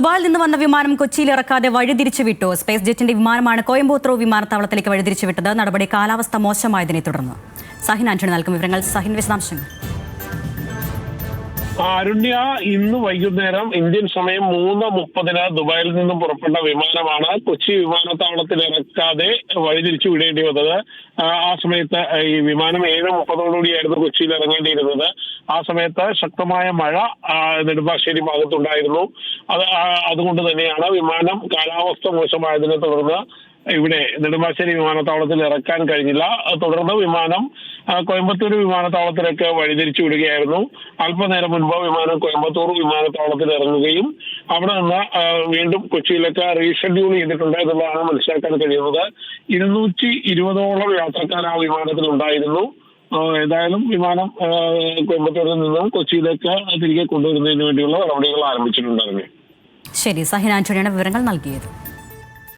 ദുബായിൽ നിന്ന് വന്ന വിമാനം കൊച്ചിയിൽ ഇറക്കാതെ വഴിതിരിച്ചു വിട്ടു. സ്പേസ് ജെറ്റിന്റെ വിമാനമാണ് കോയമ്പത്തൂർ വിമാനത്താവളത്തിലേക്ക് വഴിതിരിച്ചു വിട്ടത്. നടപടി കാലാവസ്ഥ മോശമായതിനെ തുടർന്ന്. സഹിൻ ആന്റണി നൽകും വിവരങ്ങൾ. സഹിൻ, വിശദാംശങ്ങൾ. അരുണ്യ, ഇന്ന് വൈകുന്നേരം ഇന്ത്യൻ സമയം 3:30 ദുബായിൽ നിന്നും പുറപ്പെട്ട വിമാനമാണ് കൊച്ചി വിമാനത്താവളത്തിൽ ഇറക്കാതെ വഴിതിരിച്ചു വിടേണ്ടി വന്നത്. ആ സമയത്ത് ഈ വിമാനം 7:30 കൊച്ചിയിൽ ഇറങ്ങേണ്ടിയിരുന്നത്. ആ സമയത്ത് ശക്തമായ മഴ നെടുമ്പാശ്ശേരി ഭാഗത്തുണ്ടായിരുന്നു. അതുകൊണ്ട് തന്നെയാണ് വിമാനം കാലാവസ്ഥ മോശമായതിനെ തുടർന്ന് ഇവിടെ നെടുമ്പാശ്ശേരി വിമാനത്താവളത്തിൽ ഇറക്കാൻ കഴിഞ്ഞില്ല. തുടർന്ന് വിമാനം കോയമ്പത്തൂർ വിമാനത്താവളത്തിലേക്ക് വഴിതിരിച്ചു വിടുകയായിരുന്നു. അല്പനേരം മുൻപ് വിമാനം കോയമ്പത്തൂർ വിമാനത്താവളത്തിൽ ഇറങ്ങുകയും അവിടെ നിന്ന് വീണ്ടും കൊച്ചിയിലേക്ക് റീഷെഡ്യൂൾ ചെയ്തിട്ടുണ്ട് എന്നുള്ളതാണ് മനസ്സിലാക്കാൻ കഴിയുന്നത്. 220ഓളം യാത്രക്കാർ ആ വിമാനത്തിൽ ഉണ്ടായിരുന്നു. ഏതായാലും വിമാനം കോയമ്പത്തൂരിൽ നിന്നും കൊച്ചിയിലേക്ക് തിരികെ കൊണ്ടുവരുന്നതിന് വേണ്ടിയുള്ള നടപടികൾ ആരംഭിച്ചിട്ടുണ്ടായിരുന്നു. ശരി, സഹിൻ ആന്റണിയാണ് വിവരങ്ങൾ നൽകിയത്.